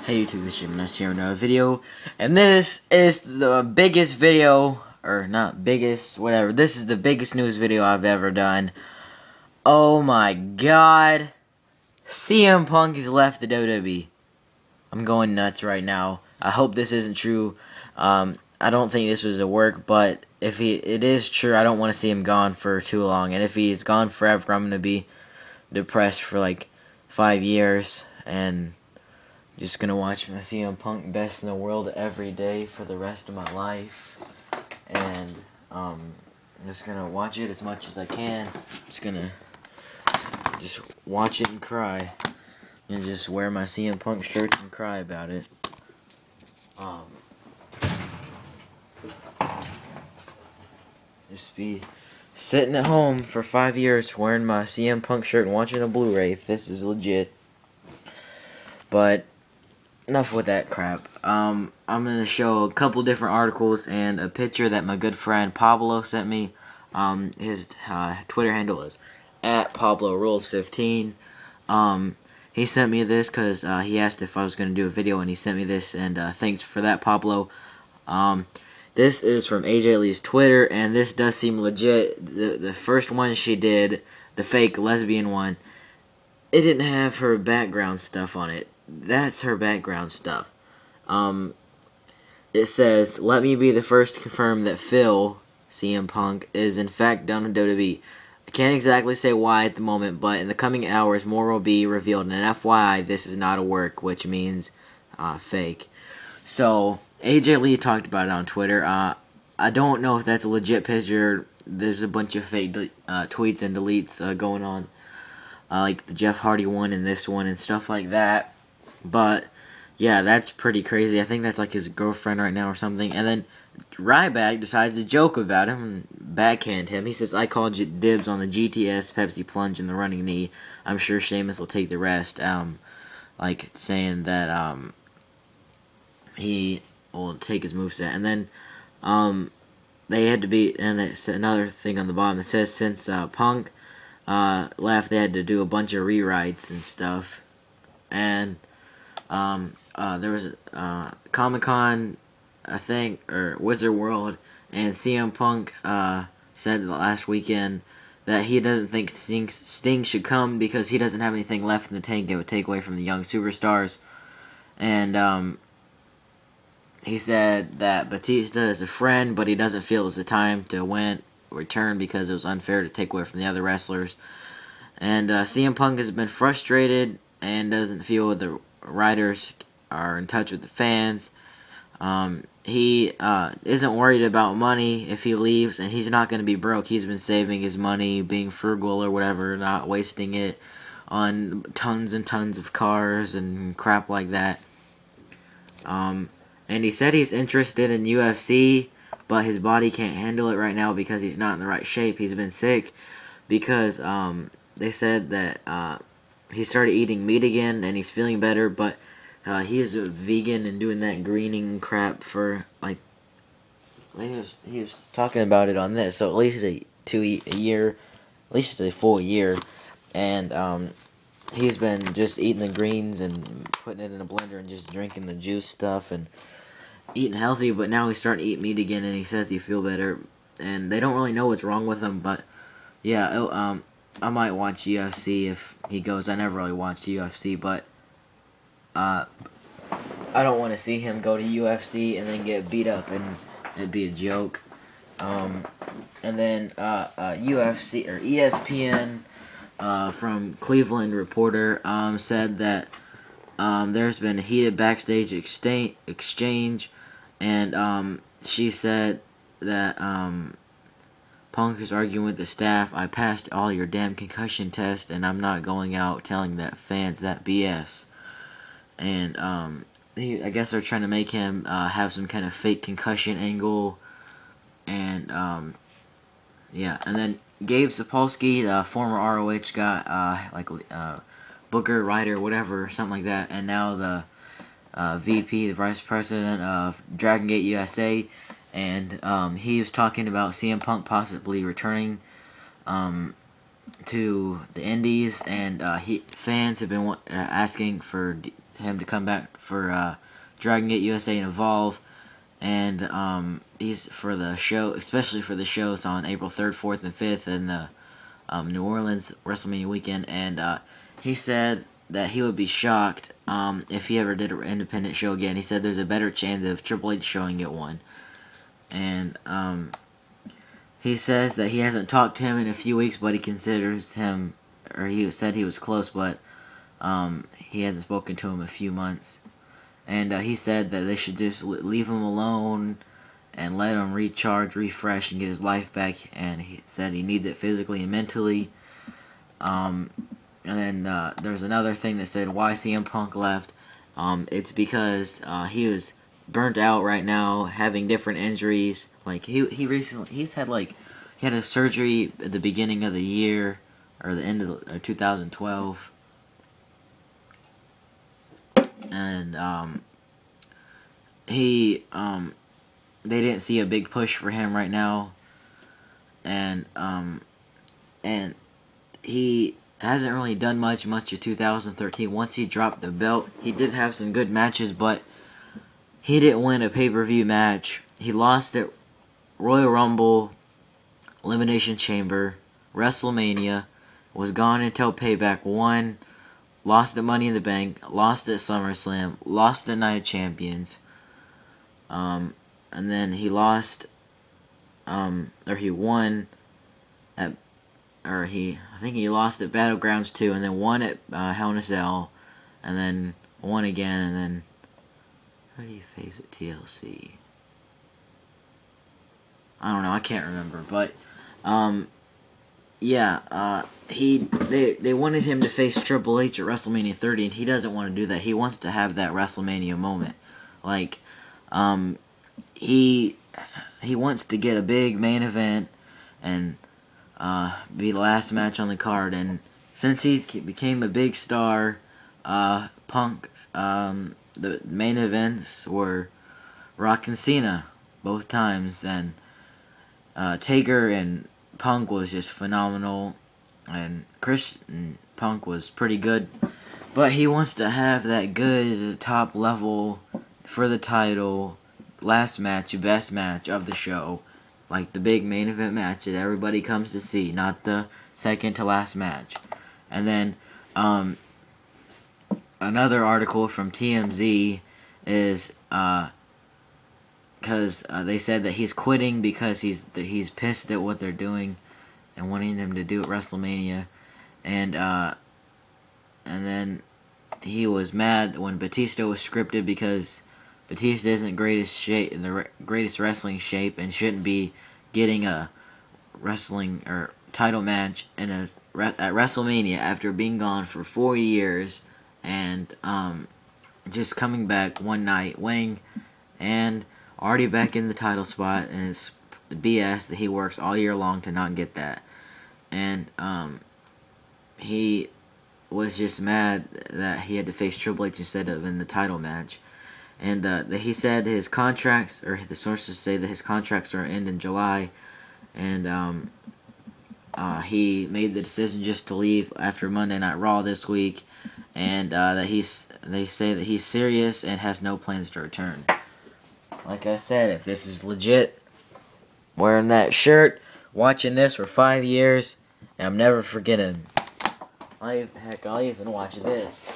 Hey YouTube, it's Benoit here with another video, and this is the biggest video, or not biggest, whatever, this is the biggest news video I've ever done. Oh my god, CM Punk has left the WWE. I'm going nuts right now. I hope this isn't true. I don't think this was a work, but if it is true, I don't want to see him gone for too long, and if he's gone forever, I'm going to be depressed for like 5 years, and just gonna watch my CM Punk best in the world every day for the rest of my life, and I'm just gonna watch it as much as I can. Just gonna watch it and cry, and just wear my CM Punk shirts and cry about it. Just be sitting at home for 5 years wearing my CM Punk shirt and watching a Blu-ray if this is legit. But enough with that crap. I'm gonna show a couple different articles and a picture that my good friend Pablo sent me. His Twitter handle is @PabloRules15. He sent me this because he asked if I was gonna do a video, and he sent me this, and thanks for that, Pablo. This is from AJ Lee's Twitter, and this does seem legit. The first one she did, the fake lesbian one, it didn't have her background stuff on it. That's her background stuff. It says, "Let me be the first to confirm that Phil, CM Punk, is in fact done with WWE. I can't exactly say why at the moment, but in the coming hours more will be revealed. And FYI, this is not a work," which means fake. So AJ Lee talked about it on Twitter. I don't know if that's a legit picture. There's a bunch of fake tweets and deletes going on, like the Jeff Hardy one and this one and stuff like that. But yeah, that's pretty crazy. I think that's like his girlfriend right now or something. And then Ryback decides to joke about him and backhand him. He says, "I called dibs on the GTS, Pepsi Plunge, and the running knee. I'm sure Sheamus will take the rest." Like saying that he will take his moveset. And then they had to be, and it's another thing on the bottom. It says since Punk left, they had to do a bunch of rewrites and stuff. And there was Comic-Con, I think, or Wizard World, and CM Punk said last weekend that he doesn't think Sting should come because he doesn't have anything left in the tank that would take away from the young superstars. And he said that Batista is a friend, but he doesn't feel it's the time to return because it was unfair to take away from the other wrestlers. And CM Punk has been frustrated and doesn't feel the writers are in touch with the fans. He isn't worried about money if he leaves, and he's not going to be broke. He's been saving his money, being frugal or whatever, not wasting it on tons and tons of cars and crap like that. And he said he's interested in UFC, but his body can't handle it right now because he's not in the right shape. He's been sick because they said that he started eating meat again, and he's feeling better, but he is a vegan and doing that greening crap for, like, he was talking about it on this, so at least a year, at least a full year, and he's been just eating the greens and putting it in a blender and just drinking the juice stuff and eating healthy, but now he's starting to eat meat again, and he says he feel better, and they don't really know what's wrong with him, but yeah, I might watch UFC if he goes. I never really watched UFC, but I don't want to see him go to UFC and then get beat up, and it'd be a joke. And then UFC or ESPN from Cleveland reporter said that there's been a heated backstage exchange, and she said that Punk is arguing with the staff. "I passed all your damn concussion tests, and I'm not going out telling that fans that BS." And I guess they're trying to make him have some kind of fake concussion angle. And yeah, and then Gabe Sapolsky, the former ROH guy, Booker, writer, whatever, something like that, and now the VP, the Vice President of Dragon Gate USA. And he was talking about CM Punk possibly returning to the Indies, and fans have been asking for him to come back for Dragon Gate USA and Evolve, and he's for the show, especially for the shows on April 3rd, 4th, and 5th, and the New Orleans WrestleMania weekend. And he said that he would be shocked if he ever did an independent show again. He said there's a better chance of Triple H showing it one. And he says that he hasn't talked to him in a few weeks, but he considers him, or he said he was close, but he hasn't spoken to him in a few months. And he said that they should just leave him alone and let him recharge, refresh, and get his life back. And he said he needs it physically and mentally. And then there's another thing that said why CM Punk left. It's because he was burnt out right now, having different injuries. Like he's had a surgery at the beginning of the year, or the end of 2012, and they didn't see a big push for him right now, and he hasn't really done much of 2013. Once he dropped the belt, he did have some good matches, but he didn't win a pay-per-view match. He lost at Royal Rumble, Elimination Chamber, WrestleMania, was gone until Payback, won, lost at Money in the Bank, lost at SummerSlam, lost at Night of Champions, and then he lost, or he won at, I think he lost at Battlegrounds 2, and then won at Hell in a Cell, and then won again, and then who did he face at TLC? I don't know, I can't remember, but they wanted him to face Triple H at WrestleMania 30, and he doesn't want to do that. He wants to have that WrestleMania moment. Like, he wants to get a big main event and be the last match on the card. And since he became a big star, Punk, the main events were Rock and Cena both times, and Taker and Punk was just phenomenal, and Christian Punk was pretty good, but he wants to have that good top level for the title, last match, best match of the show, like the big main event match that everybody comes to see, not the second to last match. And then another article from TMZ is because they said that he's quitting because he's pissed at what they're doing and wanting them to do at WrestleMania, and then he was mad when Batista was scripted because Batista isn't in the greatest wrestling shape, and shouldn't be getting a wrestling or title match at WrestleMania after being gone for 4 years, and just coming back one night, winning, and already back in the title spot, and it's BS that he works all year long to not get that. And he was just mad that he had to face Triple H instead of in the title match. And he said his contracts, or the sources say that his contracts are end in July, and he made the decision just to leave after Monday Night Raw this week, and that they say that he's serious and has no plans to return. Like I said, if this is legit, wearing that shirt, watching this for 5 years, and I'm never forgetting. I'll even watch this.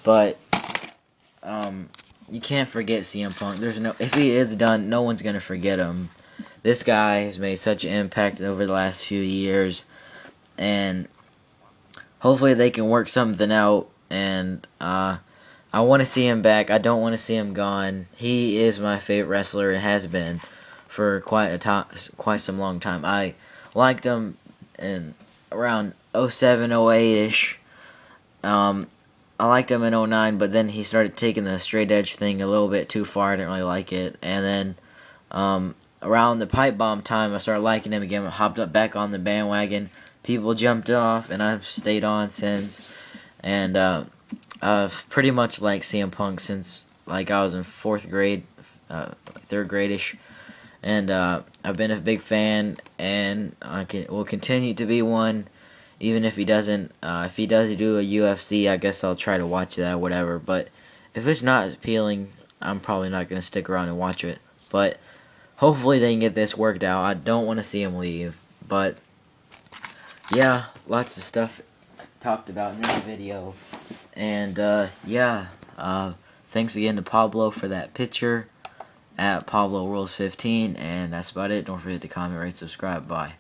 But you can't forget CM Punk. If he is done, no one's gonna forget him. This guy has made such an impact over the last few years, and hopefully they can work something out. And I want to see him back. I don't want to see him gone. He is my favorite wrestler and has been for quite some long time. I liked him in around 07, 08-ish. I liked him in 09, but then he started taking the straight edge thing a little bit too far. I didn't really like it. And then around the pipe bomb time, I started liking him again. I hopped up back on the bandwagon. People jumped off, and I've stayed on since. And I've pretty much liked CM Punk since I was in 4th grade, 3rd grade-ish. And I've been a big fan, and will continue to be one, Even if he doesn't, if he does do a UFC, I guess I'll try to watch that or whatever. But if it's not appealing, I'm probably not going to stick around and watch it. But hopefully they can get this worked out. I don't want to see him leave. But yeah, lots of stuff talked about in this video. And yeah, thanks again to Pablo for that picture at Pablo Rules 15. And that's about it. Don't forget to comment, rate, subscribe. Bye.